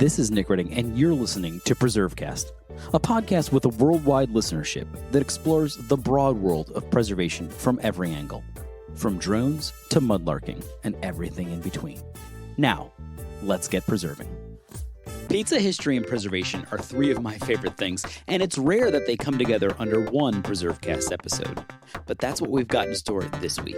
This is Nick Redding, and you're listening to PreserveCast, a podcast with a worldwide listenership that explores the broad world of preservation from every angle, from drones to mudlarking and everything in between. Now, let's get preserving. Pizza history and preservation are three of my favorite things, and it's rare that they come together under one PreserveCast episode. But that's what we've got in store this week.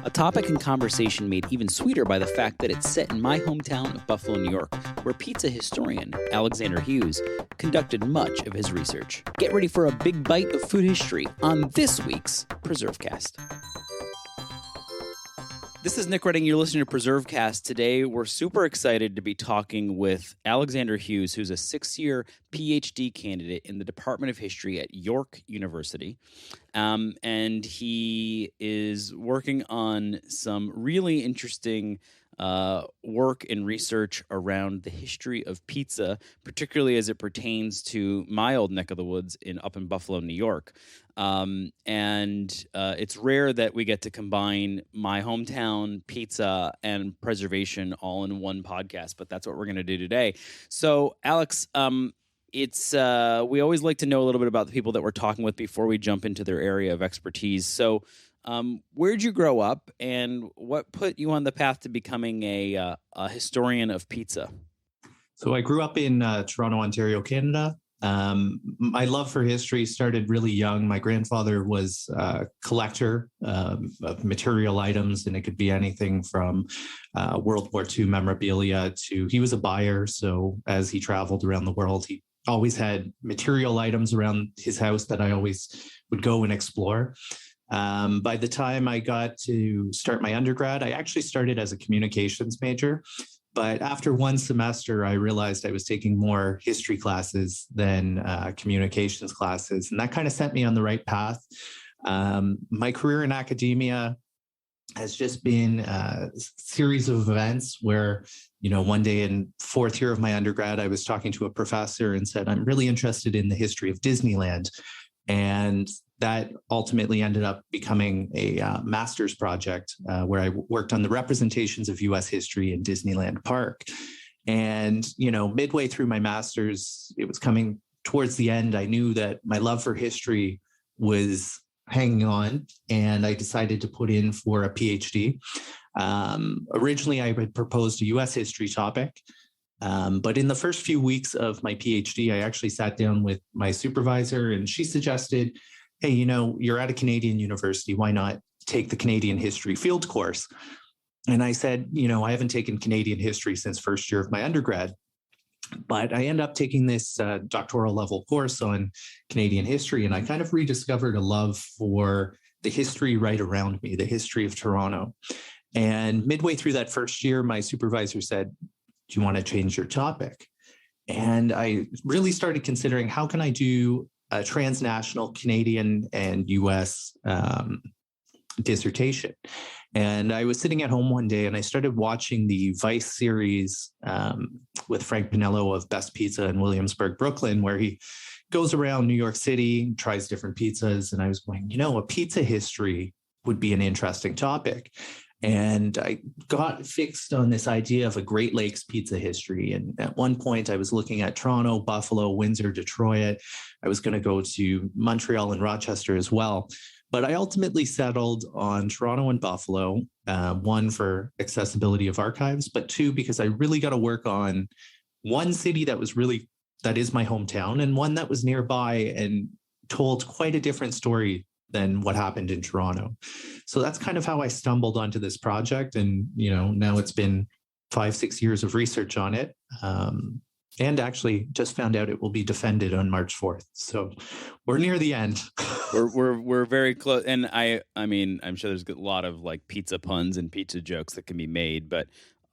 A topic and conversation made even sweeter by the fact that it's set in my hometown of Buffalo, New York, where pizza historian Alexander Hughes conducted much of his research. Get ready for a big bite of food history on this week's PreserveCast. This is Nick Redding. You're listening to PreserveCast. Today, we're super excited to be talking with Alexander Hughes, who's a six-year PhD candidate in the Department of History at York University. And he is working on some really interesting work and research around the history of pizza, particularly as it pertains to my old neck of the woods up in Buffalo, New York. It's rare that we get to combine my hometown pizza and preservation all in one podcast, but that's what we're going to do today. So, Alex, we always like to know a little bit about the people that we're talking with before we jump into their area of expertise. So, where'd you grow up, and what put you on the path to becoming a historian of pizza? So I grew up in Toronto, Ontario, Canada. My love for history started really young. My grandfather was a collector of material items, and it could be anything from World War II memorabilia to he was a buyer. So as he traveled around the world, he always had material items around his house that I always would go and explore. By the time I got to start my undergrad, I actually started as a communications major. But after one semester, I realized I was taking more history classes than communications classes. And that kind of set me on the right path. My career in academia has just been a series of events where, one day in fourth year of my undergrad, I was talking to a professor and said, I'm really interested in the history of Disneyland. And that ultimately ended up becoming a master's project where I worked on the representations of U.S. history in Disneyland Park. And, midway through my master's, it was coming towards the end. I knew that my love for history was hanging on, and I decided to put in for a PhD. Originally, I had proposed a U.S. history topic. But in the first few weeks of my PhD, I actually sat down with my supervisor, and she suggested, hey, you're at a Canadian university. Why not take the Canadian history field course? And I said, I haven't taken Canadian history since first year of my undergrad. But I ended up taking this doctoral level course on Canadian history, and I kind of rediscovered a love for the history right around me, the history of Toronto. And midway through that first year, my supervisor said, do you want to change your topic? And I really started considering, how can I do a transnational Canadian and US dissertation? And I was sitting at home one day and I started watching the Vice series with Frank Pinello of Best Pizza in Williamsburg, Brooklyn, where he goes around New York City, tries different pizzas. And I was going, a pizza history would be an interesting topic. And I got fixed on this idea of a Great Lakes pizza history. And at one point, I was looking at Toronto, Buffalo, Windsor, Detroit. I was going to go to Montreal and Rochester as well. But I ultimately settled on Toronto and Buffalo, one, for accessibility of archives, but two, because I really got to work on one city that is my hometown, and one that was nearby and told quite a different story than what happened in Toronto. So that's kind of how I stumbled onto this project. And, now it's been 5-6 years of research on it. And actually just found out it will be defended on March 4th. So we're near the end. We're very close. And I mean, I'm sure there's a lot of like pizza puns and pizza jokes that can be made, but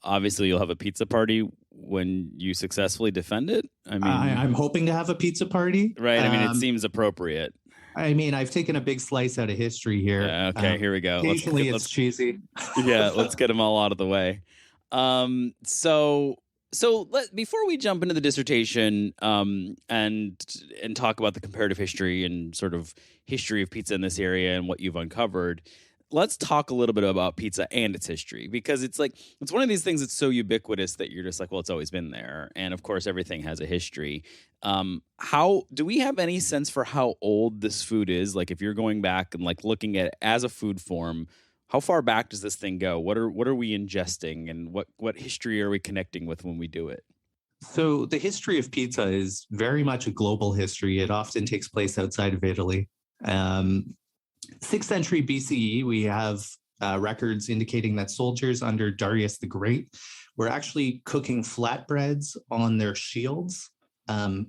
obviously you'll have a pizza party when you successfully defend it. I'm hoping to have a pizza party. Right. It seems appropriate. I've taken a big slice out of history here. Okay, here we go. Occasionally it's cheesy. Yeah, let's get them all out of the way. Before we jump into the dissertation and talk about the comparative history and sort of history of pizza in this area and what you've uncovered, let's talk a little bit about pizza and its history, because it's one of these things that's so ubiquitous that you're just like, well, it's always been there. And of course, everything has a history. How do we have any sense for how old this food is? Like, if you're going back and like looking at it as a food form, how far back does this thing go? What are we ingesting, and what history are we connecting with when we do it? So the history of pizza is very much a global history. It often takes place outside of Italy. 6th century BCE, we have records indicating that soldiers under Darius the Great were actually cooking flatbreads on their shields,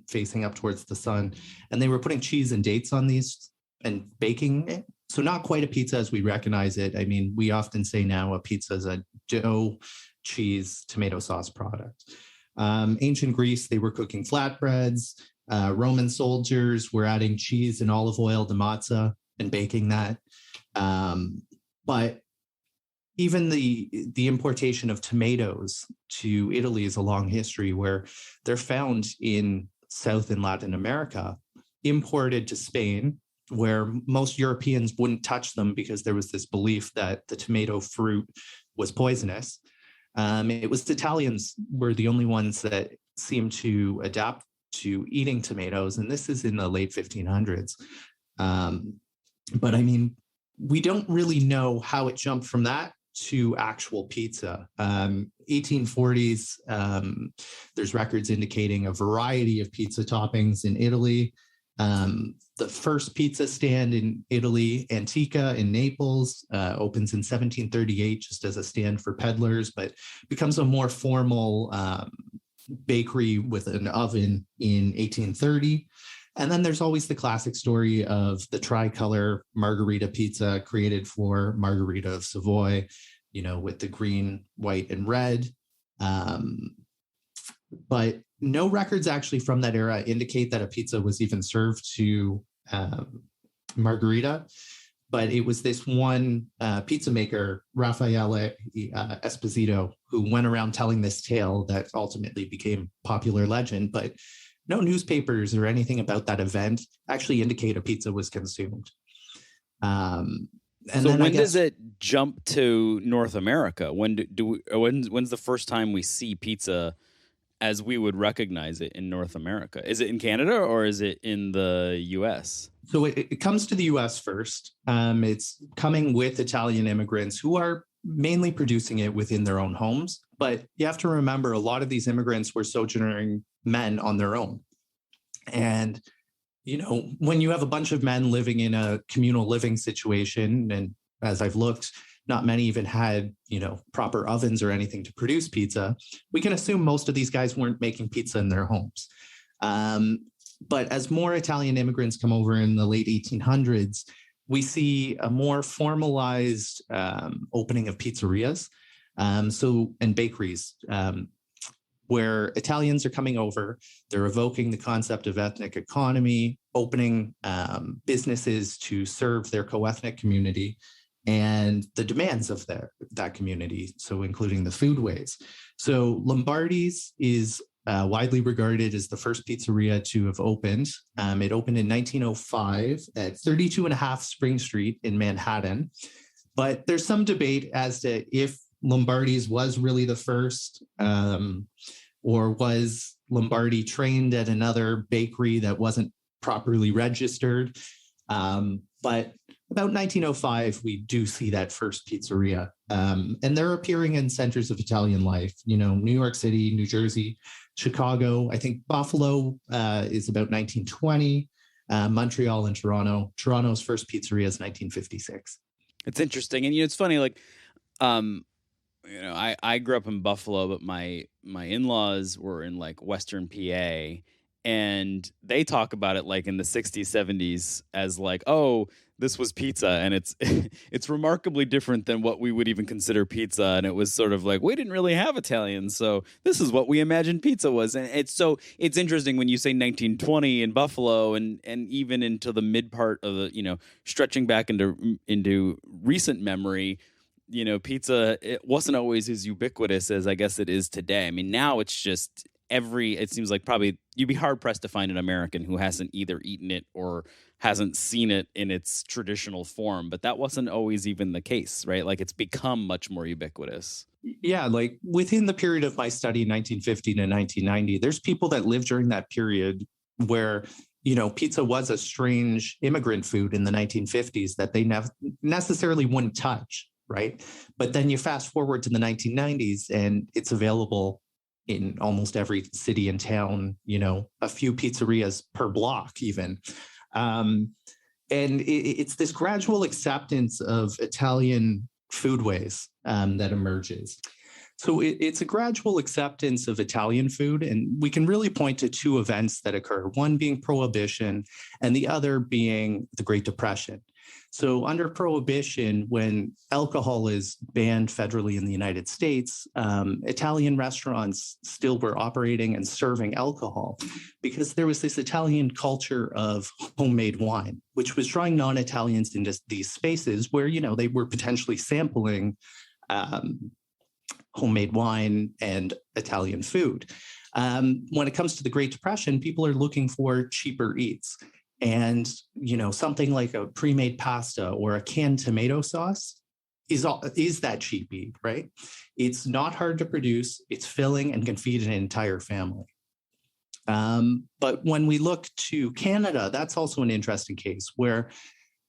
facing up towards the sun. And they were putting cheese and dates on these and baking it. So not quite a pizza as we recognize it. I mean, we often say now a pizza is a dough, cheese, tomato sauce product. Ancient Greece, they were cooking flatbreads. Roman soldiers were adding cheese and olive oil to matzah and baking that. But even the importation of tomatoes to Italy is a long history, where they're found in South and Latin America, imported to Spain, where most Europeans wouldn't touch them because there was this belief that the tomato fruit was poisonous. It was the Italians were the only ones that seemed to adapt to eating tomatoes, and this is in the late 1500s. But I mean, we don't really know how it jumped from that to actual pizza. 1840s, there's records indicating a variety of pizza toppings in Italy. The first pizza stand in Italy, Antica in Naples, opens in 1738 just as a stand for peddlers, but becomes a more formal bakery with an oven in 1830. And then there's always the classic story of the tricolor margherita pizza created for Margherita of Savoy, with the green, white, and red. But no records actually from that era indicate that a pizza was even served to Margherita. But it was this one pizza maker, Raffaele Esposito, who went around telling this tale that ultimately became popular legend. But no newspapers or anything about that event actually indicate a pizza was consumed. And so then when does it jump to North America? When's the first time we see pizza as we would recognize it in North America? Is it in Canada or is it in the U.S.? So it comes to the U.S. first. It's coming with Italian immigrants who are mainly producing it within their own homes. But you have to remember, a lot of these immigrants were sojourning men on their own. And, when you have a bunch of men living in a communal living situation, and as I've looked, not many even had, proper ovens or anything to produce pizza, we can assume most of these guys weren't making pizza in their homes. But as more Italian immigrants come over in the late 1800s, we see a more formalized opening of pizzerias and bakeries, where Italians are coming over. They're evoking the concept of ethnic economy, opening businesses to serve their co-ethnic community and the demands of that community, so including the foodways. So Lombardi's is widely regarded as the first pizzeria to have opened. It opened in 1905 at 32.5 Spring Street in Manhattan. But there's some debate as to if Lombardi's was really the first, or was Lombardi trained at another bakery that wasn't properly registered. But about 1905, we do see that first pizzeria. And they're appearing in centers of Italian life, New York City, New Jersey, Chicago. I think Buffalo is about 1920, Montreal and Toronto. Toronto's first pizzeria is 1956. It's interesting. And, it's funny, I grew up in Buffalo, but my in-laws were in Western PA, and they talk about it in the 60s, 70s as oh, this was pizza, and it's remarkably different than what we would even consider pizza. And it was sort of we didn't really have Italians, so this is what we imagined pizza was. And it's interesting when you say 1920 in Buffalo, and even into the mid part of the stretching back into recent memory. Pizza, it wasn't always as ubiquitous as I guess it is today. I mean, now it's just it seems like probably you'd be hard pressed to find an American who hasn't either eaten it or hasn't seen it in its traditional form. But that wasn't always even the case, right? Like it's become much more ubiquitous. Yeah, like within the period of my study, 1950 to 1990, there's people that lived during that period where, pizza was a strange immigrant food in the 1950s that they necessarily wouldn't touch, right? But then you fast forward to the 1990s and it's available in almost every city and town, a few pizzerias per block even. And it's this gradual acceptance of Italian foodways that emerges. So it's a gradual acceptance of Italian food, and we can really point to two events that occur, one being Prohibition and the other being the Great Depression. So under Prohibition, when alcohol is banned federally in the United States, Italian restaurants still were operating and serving alcohol because there was this Italian culture of homemade wine, which was drawing non-Italians into these spaces where, they were potentially sampling homemade wine and Italian food. When it comes to the Great Depression, people are looking for cheaper eats. And, something like a pre-made pasta or a canned tomato sauce is that cheap eat, right? It's not hard to produce, it's filling and can feed an entire family. But when we look to Canada, that's also an interesting case where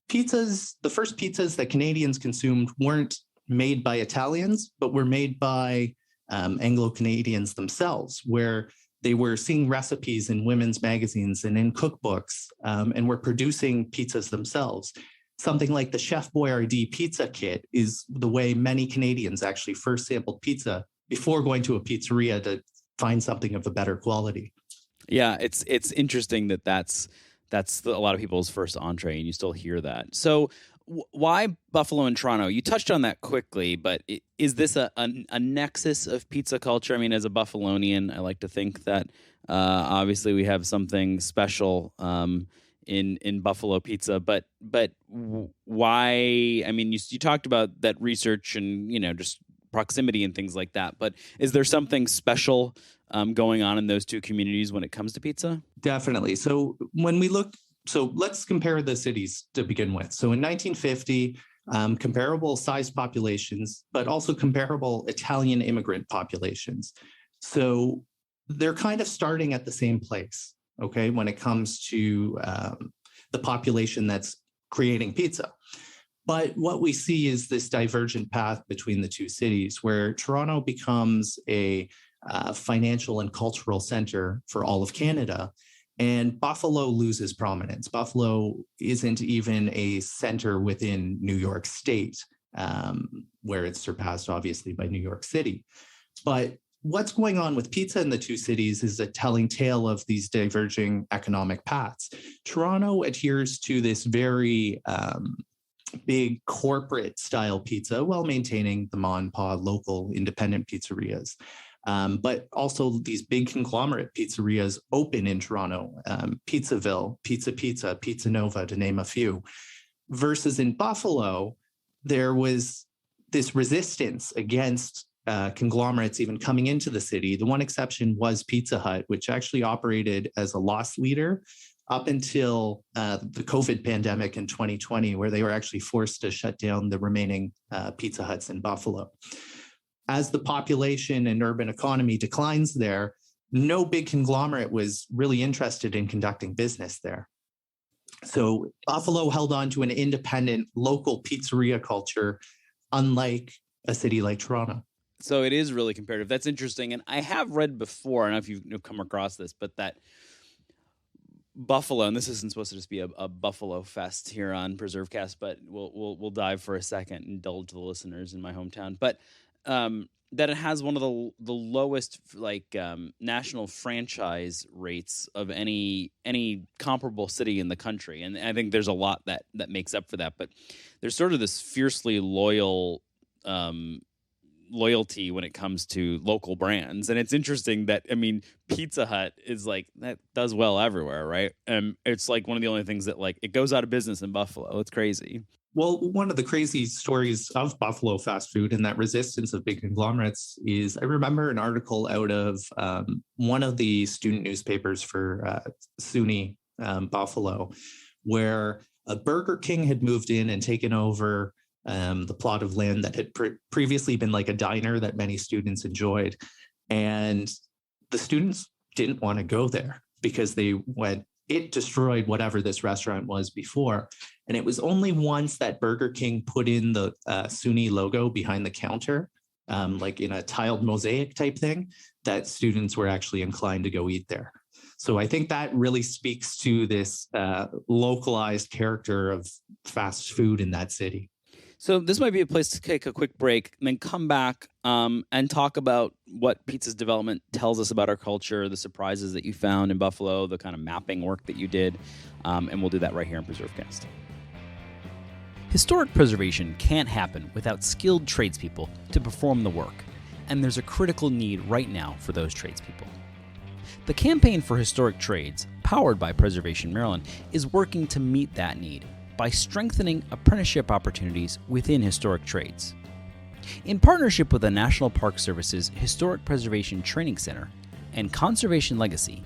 the first pizzas that Canadians consumed weren't made by Italians, but were made by Anglo-Canadians themselves, where they were seeing recipes in women's magazines and in cookbooks, and were producing pizzas themselves. Something like the Chef Boyardee pizza kit is the way many Canadians actually first sampled pizza before going to a pizzeria to find something of a better quality. Yeah, it's interesting that's a lot of people's first entree, and you still hear that. So why Buffalo and Toronto? You touched on that quickly, but is this a nexus of pizza culture? I mean, as a Buffalonian, I like to think that obviously we have something special in Buffalo pizza, but why? I mean, you talked about that research and just proximity and things like that, but is there something special going on in those two communities when it comes to pizza? Definitely. So let's compare the cities to begin with. So in 1950, comparable size populations, but also comparable Italian immigrant populations. So they're kind of starting at the same place, okay, when it comes to the population that's creating pizza. But what we see is this divergent path between the two cities where Toronto becomes a financial and cultural center for all of Canada. And Buffalo loses prominence. Buffalo isn't even a center within New York State, where it's surpassed, obviously, by New York City. But what's going on with pizza in the two cities is a telling tale of these diverging economic paths. Toronto adheres to this very big corporate style pizza while maintaining the ma and pa local independent pizzerias. But also these big conglomerate pizzerias open in Toronto, Pizzaville, Pizza Nova, to name a few. Versus in Buffalo, there was this resistance against conglomerates even coming into the city. The one exception was Pizza Hut, which actually operated as a loss leader up until the COVID pandemic in 2020, where they were actually forced to shut down the remaining Pizza Huts in Buffalo. As the population and urban economy declines there, no big conglomerate was really interested in conducting business there. So Buffalo held on to an independent local pizzeria culture, unlike a city like Toronto. So it is really comparative. That's interesting. And I have read before, I don't know if you've come across this, but that Buffalo, and this isn't supposed to just be a Buffalo fest here on PreserveCast, but we'll dive for a second and indulge the listeners in my hometown. But that it has one of the lowest national franchise rates of any comparable city in the country, and I think there's a lot that makes up for that. But there's sort of this fiercely loyalty when it comes to local brands, and it's interesting that Pizza Hut is that does well everywhere, right? It's like one of the only things that it goes out of business in Buffalo. It's crazy. Well, one of the crazy stories of Buffalo fast food and that resistance of big conglomerates is I remember an article out of one of the student newspapers for SUNY Buffalo, where a Burger King had moved in and taken over the plot of land that had previously been like a diner that many students enjoyed. And the students didn't want to go there because it destroyed whatever this restaurant was before. And it was only once that Burger King put in the SUNY logo behind the counter, like in a tiled mosaic type thing, that students were actually inclined to go eat there. So I think that really speaks to this localized character of fast food in that city. So this might be a place to take a quick break and then come back and talk about what pizza's development tells us about our culture, the surprises that you found in Buffalo, the kind of mapping work that you did, and we'll do that right here in PreserveCast. Historic preservation can't happen without skilled tradespeople to perform the work, and there's a critical need right now for those tradespeople. The Campaign for Historic Trades, powered by Preservation Maryland, is working to meet that need by strengthening apprenticeship opportunities within historic trades. In partnership with the National Park Service's Historic Preservation Training Center and Conservation Legacy,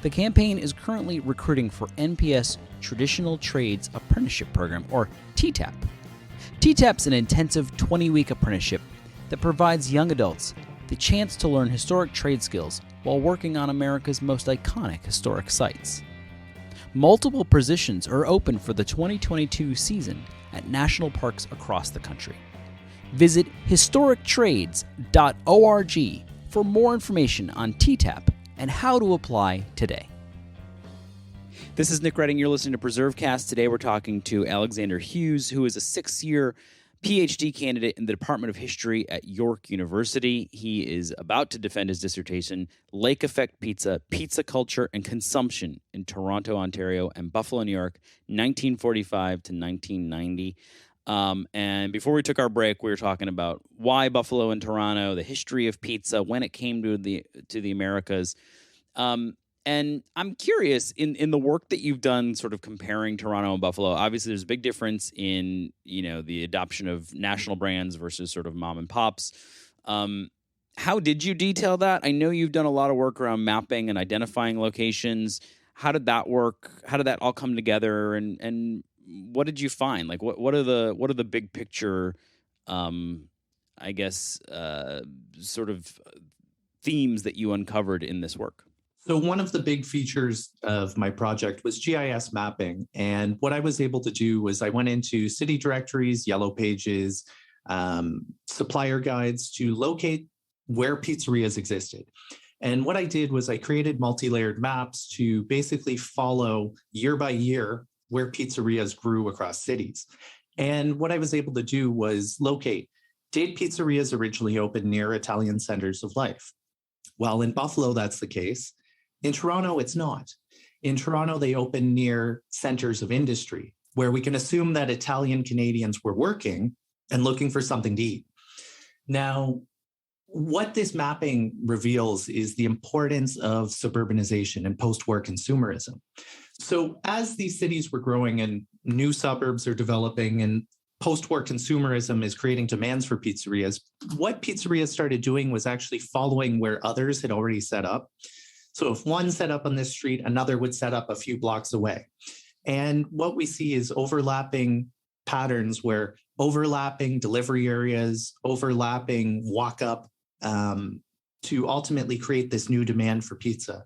the campaign is currently recruiting for NPS Traditional Trades Apprenticeship Program, or TTAP. TTAP's an intensive 20-week apprenticeship that provides young adults the chance to learn historic trade skills while working on America's most iconic historic sites. Multiple positions are open for the 2022 season at national parks across the country. Visit historictrades.org for more information on TTAP and how to apply today. This is Nick Redding. You're listening to PreserveCast. Today we're talking to Alexander Hughes, who is a 6-year PhD candidate in the Department of History at York University. He is about to defend his dissertation, Lake Effect Pizza, Pizza Culture and Consumption in Toronto, Ontario, and Buffalo, New York, 1945 to 1990. And before we took our break, we were talking about why Buffalo and Toronto, the history of pizza, when it came to the Americas. And I'm curious, in the work that you've done sort of comparing Toronto and Buffalo, obviously there's a big difference in, the adoption of national brands versus sort of mom and pops. How did you detail that? I know you've done a lot of work around mapping and identifying locations. How did that work? How did that all come together? And what did you find? Like what are the big picture, sort of themes that you uncovered in this work? So one of the big features of my project was GIS mapping. And what I was able to do was I went into city directories, yellow pages, supplier guides to locate where pizzerias existed. And what I did was I created multi-layered maps to basically follow year by year where pizzerias grew across cities. And what I was able to do was locate, did pizzerias originally open near Italian centers of life? Well, in Buffalo, that's the case. In Toronto, it's not. In Toronto, they open near centers of industry, where we can assume that Italian Canadians were working and looking for something to eat. Now, what this mapping reveals is the importance of suburbanization and post-war consumerism. So as these cities were growing and new suburbs are developing and post-war consumerism is creating demands for pizzerias, what pizzerias started doing was actually following where others had already set up. So if one set up on this street, another would set up a few blocks away. And what we see is overlapping patterns where overlapping delivery areas, overlapping walk-up to ultimately create this new demand for pizza.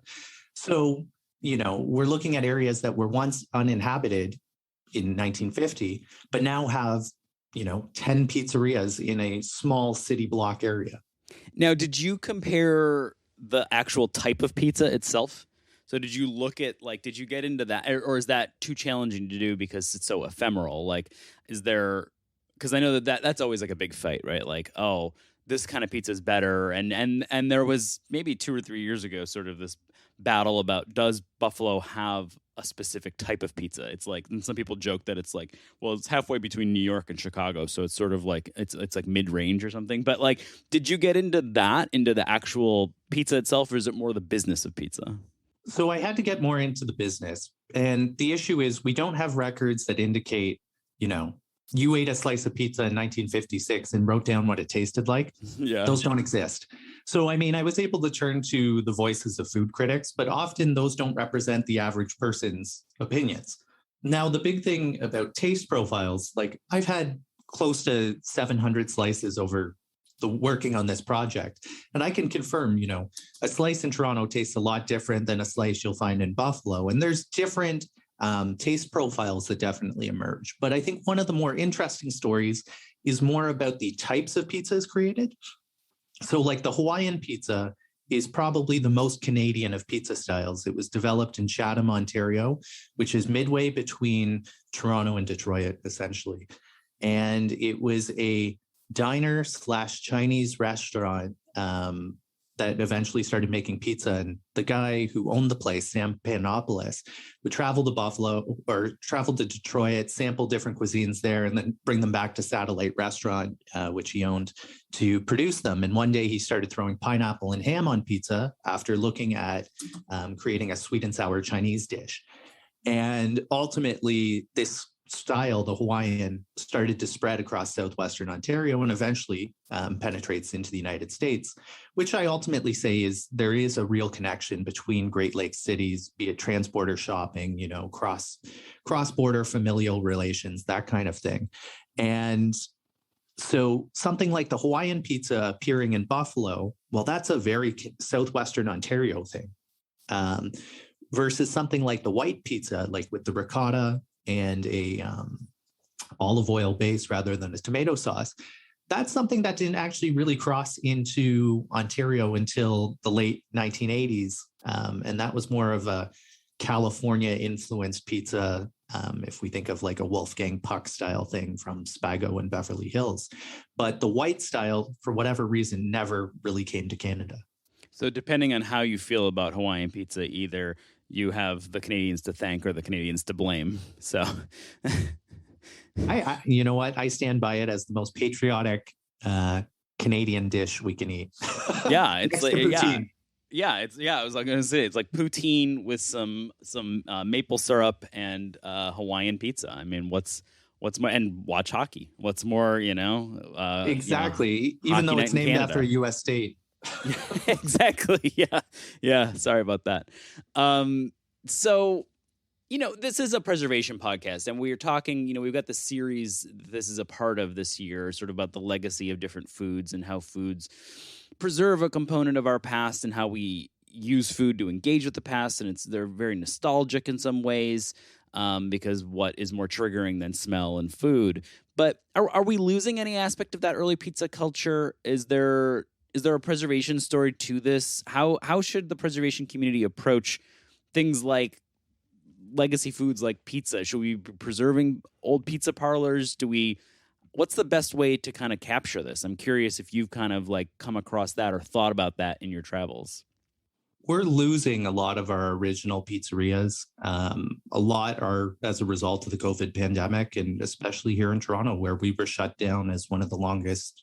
So, we're looking at areas that were once uninhabited in 1950, but now have, 10 pizzerias in a small city block area. Now, did you compare the actual type of pizza itself? So did you look at, did you get into that, or is that too challenging to do because it's so ephemeral? Because I know that's always like a big fight, right? Like, oh, this kind of pizza is better. And there was maybe 2 or 3 years ago sort of this battle about, does Buffalo have a specific type of pizza? It's like, and some people joke that it's like, well, it's halfway between New York and Chicago, so it's sort of like it's like mid-range or something. But did you get into the actual pizza itself, or is it more the business of pizza? So I had to get more into the business, and the issue is we don't have records that indicate, you ate a slice of pizza in 1956 and wrote down what it tasted like. Yeah. Those don't exist. So, I mean, I was able to turn to the voices of food critics, but often those don't represent the average person's opinions. Now, the big thing about taste profiles, like I've had close to 700 slices over the working on this project. And I can confirm, you know, a slice in Toronto tastes a lot different than a slice you'll find in Buffalo. And there's different taste profiles that definitely emerge. But I think one of the more interesting stories is more about the types of pizzas created. So like the Hawaiian pizza is probably the most Canadian of pizza styles. It was developed in Chatham, Ontario, which is midway between Toronto and Detroit, essentially. And it was a diner/Chinese restaurant that eventually started making pizza. And the guy who owned the place, Sam Panopoulos, would travel to Buffalo or travel to Detroit, sample different cuisines there, and then bring them back to Satellite Restaurant, which he owned, to produce them. And one day he started throwing pineapple and ham on pizza after looking at creating a sweet and sour Chinese dish. And ultimately, this style, the Hawaiian, started to spread across southwestern Ontario and eventually penetrates into the United States, which I ultimately say is there is a real connection between Great Lakes cities, be it transborder shopping, you know, cross-border familial relations, that kind of thing. And so something like the Hawaiian pizza appearing in Buffalo, well, that's a very southwestern Ontario thing, versus something like the white pizza, like with the ricotta and a olive oil base rather than a tomato sauce. That's something that didn't actually really cross into Ontario until the late 1980s. And that was more of a California influenced pizza. If we think of like a Wolfgang Puck style thing from Spago and Beverly Hills. But the white style, for whatever reason, never really came to Canada. So depending on how you feel about Hawaiian pizza, either you have the Canadians to thank or the Canadians to blame. So, I you know what? I stand by it as the most patriotic Canadian dish we can eat. Yeah, it's like I was going to say it's like poutine with some maple syrup and Hawaiian pizza. I mean, what's more, and watch hockey. What's more, you know? Exactly. Even though it's named after a U.S. state. Exactly. Yeah. Sorry about that. So, you know, this is a preservation podcast, and we're talking, you know, we've got the series, this is a part of this year, sort of about the legacy of different foods and how foods preserve a component of our past and how we use food to engage with the past. And they're very nostalgic in some ways, because what is more triggering than smell and food? But are we losing any aspect of that early pizza culture? Is there a preservation story to this? How should the preservation community approach things like legacy foods like pizza? Should we be preserving old pizza parlors? What's the best way to kind of capture this? I'm curious if you've kind of like come across that or thought about that in your travels. We're losing a lot of our original pizzerias. A lot are as a result of the COVID pandemic, and especially here in Toronto, where we were shut down as one of the longest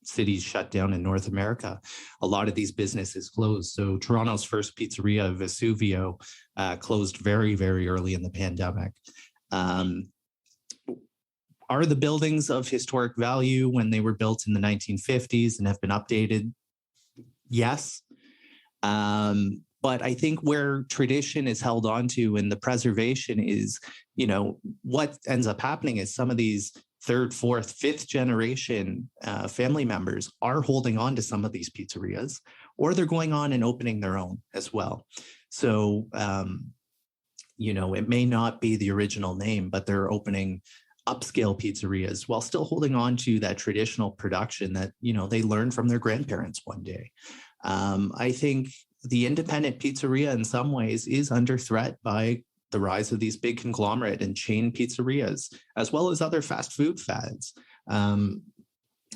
cities shut down in North America. A lot of these businesses closed. So Toronto's first pizzeria, Vesuvio, closed very, very early in the pandemic. Are the buildings of historic value when they were built in the 1950s and have been updated? Yes. But I think where tradition is held onto and the preservation is, you know, what ends up happening is some of these third, fourth, fifth generation family members are holding on to some of these pizzerias, or they're going on and opening their own as well. So, you know, it may not be the original name, but they're opening upscale pizzerias while still holding on to that traditional production that, you know, they learned from their grandparents one day. I think the independent pizzeria in some ways is under threat by the rise of these big conglomerate and chain pizzerias, as well as other fast food fads. I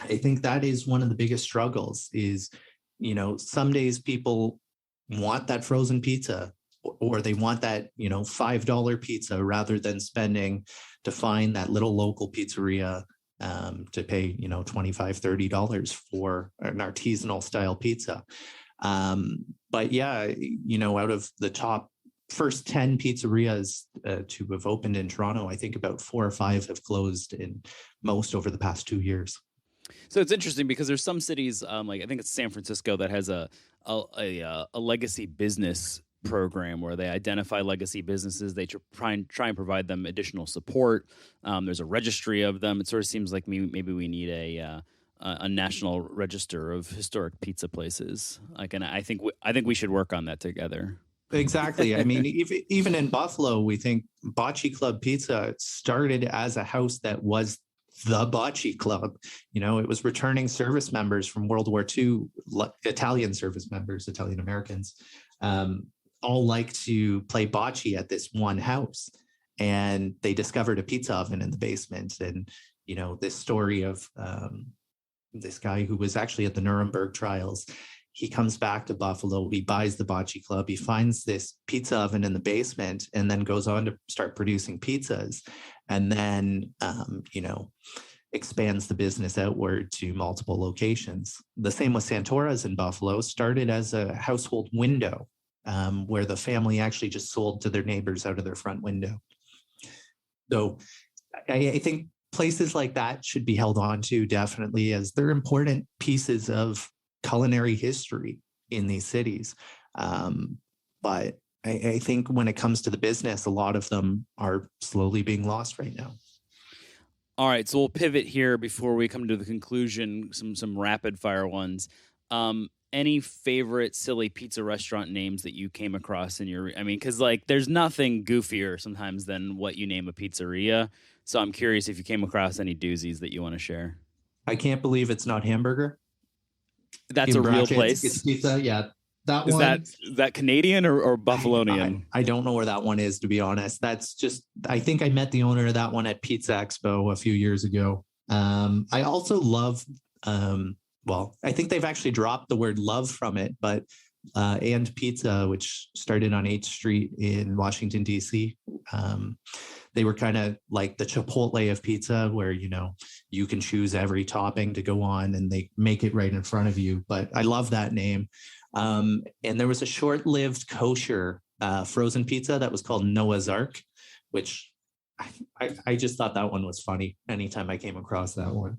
think that is one of the biggest struggles is, you know, some days people want that frozen pizza, or they want that, you know, $5 pizza rather than spending to find that little local pizzeria to pay, you know, $25, $30 for an artisanal style pizza. But yeah, you know, out of the top first 10 pizzerias to have opened in Toronto, I think about 4 or 5 have closed, in most over the past 2 years. So it's interesting because there's some cities, like I think it's San Francisco, that has a legacy business program where they identify legacy businesses. They try and provide them additional support. There's a registry of them. It sort of seems like maybe we need a national register of historic pizza places. Like, and I think we should work on that together. Exactly. I mean, even in Buffalo, we think Bocce Club Pizza started as a house that was the Bocce Club. It was returning service members from World War II, Italian service members, Italian Americans, all like to play bocce at this one house. And they discovered a pizza oven in the basement. And, this story of this guy who was actually at the Nuremberg trials, he comes back to Buffalo, he buys the Bocce Club, he finds this pizza oven in the basement, and then goes on to start producing pizzas. And then, expands the business outward to multiple locations. The same with Santora's in Buffalo, started as a household window, where the family actually just sold to their neighbors out of their front window. So I think places like that should be held on to, definitely, as they're important pieces of culinary history in these cities. But I think when it comes to the business, a lot of them are slowly being lost right now. All right, so we'll pivot here before we come to the conclusion, some rapid fire ones. Any favorite silly pizza restaurant names that you came across in your, because like there's nothing goofier sometimes than what you name a pizzeria. So I'm curious if you came across any doozies that you want to share. I can't believe it's not Hamburger. That's a real place. It's pizza. Yeah. Is that Canadian or Buffalonian? I don't know where that one is, to be honest. That's just, I think I met the owner of that one at Pizza Expo a few years ago. I also love, I think they've actually dropped the word love from it, but And Pizza, which started on 8th Street in Washington, D.C. They were kind of like the Chipotle of pizza, where, you can choose every topping to go on and they make it right in front of you. But I love that name. And there was a short-lived kosher frozen pizza that was called Noah's Ark, which I just thought that one was funny anytime I came across that one.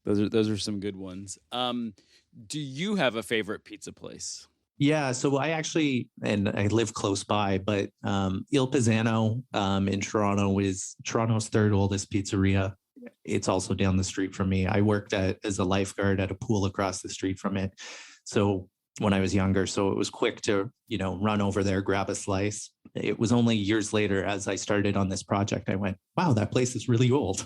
Those are some good ones. Do you have a favorite pizza place? Yeah, so I actually, and I live close by, but Il Pisano in Toronto is Toronto's third oldest pizzeria. It's also down the street from me. I worked as a lifeguard at a pool across the street from it. So when I was younger, so it was quick to, run over there, grab a slice. It was only years later, as I started on this project, I went, wow, that place is really old.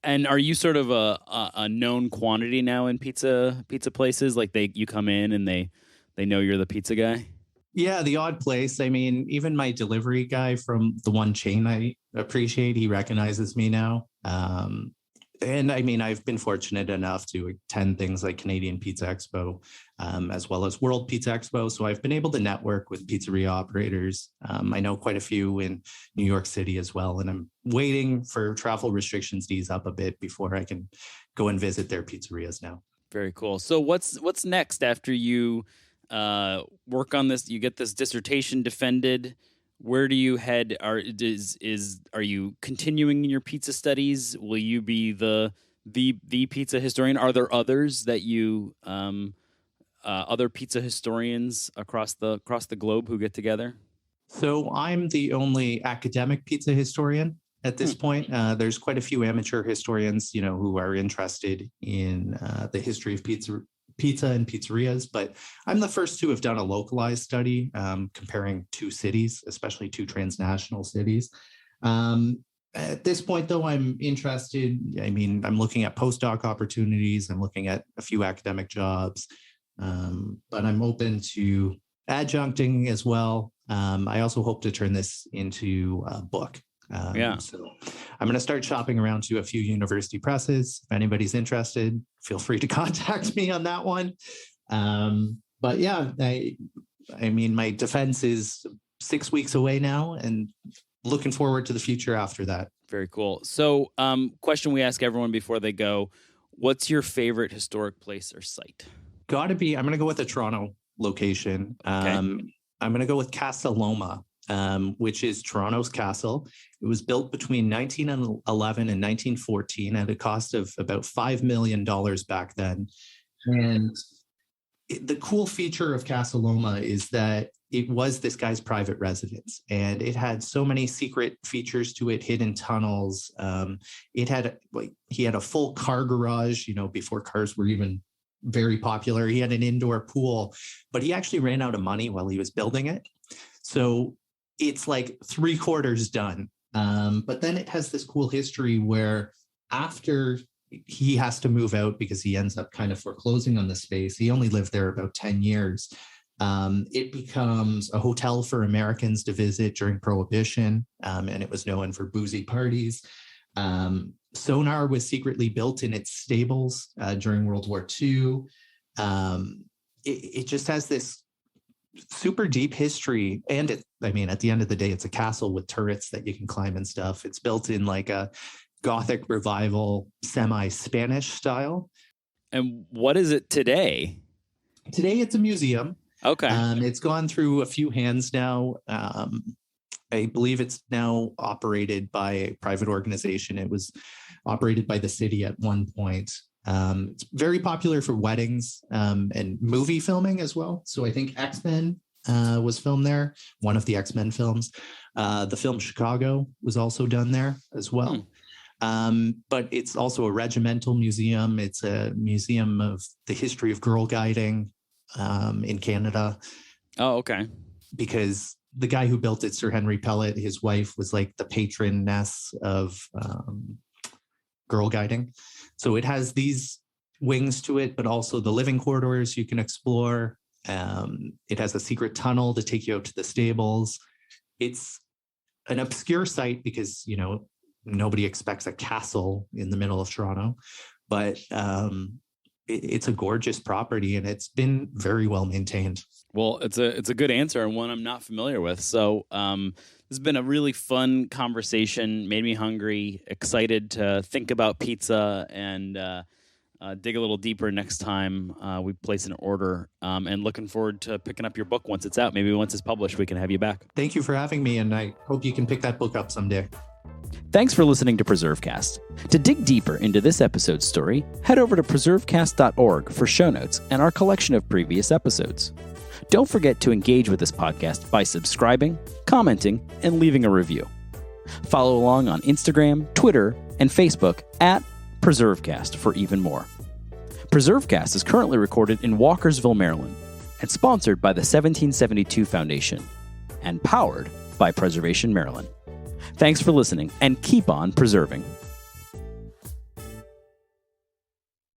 And are you sort of a known quantity now in pizza places? Like you come in and they know you're the pizza guy? Yeah, the odd place. Even my delivery guy from the one chain I appreciate, he recognizes me now. And I've been fortunate enough to attend things like Canadian Pizza Expo, as well as World Pizza Expo. So I've been able to network with pizzeria operators. I know quite a few in New York City as well. And I'm waiting for travel restrictions to ease up a bit before I can go and visit their pizzerias now. Very cool. So what's next after you work on this? You get this dissertation defended. Where do you head? Are you continuing in your pizza studies? Will you be the pizza historian? Are there others that you other pizza historians across the globe who get together? So I'm the only academic pizza historian at this point. There's quite a few amateur historians, who are interested in the history of pizza and pizzerias, but I'm the first to have done a localized study comparing two cities, especially two transnational cities. At this point, though, I'm interested. I'm looking at postdoc opportunities. I'm looking at a few academic jobs, but I'm open to adjuncting as well. I also hope to turn this into a book. So I'm going to start shopping around to a few university presses. If anybody's interested, feel free to contact me on that one. But yeah, my defense is 6 weeks away now and looking forward to the future after that. Very cool. So question we ask everyone before they go, what's your favorite historic place or site? I'm going to go with the Toronto location. Okay. I'm going to go with Casa Loma, which is Toronto's castle. It was built between 1911 and 1914 at a cost of about $5 million back then. And the cool feature of Casa Loma is that it was this guy's private residence, and it had so many secret features to it, hidden tunnels. He had a full car garage, before cars were even very popular. He had an indoor pool, but he actually ran out of money while he was building it. So it's like 3/4 done. But then it has this cool history where after he has to move out because he ends up kind of foreclosing on the space. He only lived there about 10 years. It becomes a hotel for Americans to visit during Prohibition, and it was known for boozy parties. Sonar was secretly built in its stables during World War II. It just has this super deep history. And at the end of the day, it's a castle with turrets that you can climb and stuff. It's built in like a Gothic revival, semi-Spanish style. And what is it today? Today, it's a museum. Okay. It's gone through a few hands now. I believe it's now operated by a private organization. It was operated by the city at one point. It's very popular for weddings and movie filming as well. So I think X-Men was filmed there, one of the X-Men films. The film Chicago was also done there as well. But it's also a regimental museum. It's a museum of the history of girl guiding in Canada. Oh, okay. Because the guy who built it, Sir Henry Pellet, his wife was like the patroness of girl guiding. So it has these wings to it, but also the living corridors you can explore. It has a secret tunnel to take you out to the stables. It's an obscure site because, nobody expects a castle in the middle of Toronto, but it's a gorgeous property and it's been very well maintained. Well, it's a good answer and one I'm not familiar with. So this has been a really fun conversation, made me hungry, excited to think about pizza and dig a little deeper next time we place an order, and looking forward to picking up your book once it's out. Maybe once it's published, we can have you back. Thank you for having me, and I hope you can pick that book up someday. Thanks for listening to PreserveCast. To dig deeper into this episode's story, head over to PreserveCast.org for show notes and our collection of previous episodes. Don't forget to engage with this podcast by subscribing, commenting, and leaving a review. Follow along on Instagram, Twitter, and Facebook at PreserveCast for even more. PreserveCast is currently recorded in Walkersville, Maryland, and sponsored by the 1772 Foundation, and powered by Preservation Maryland. Thanks for listening, and keep on preserving.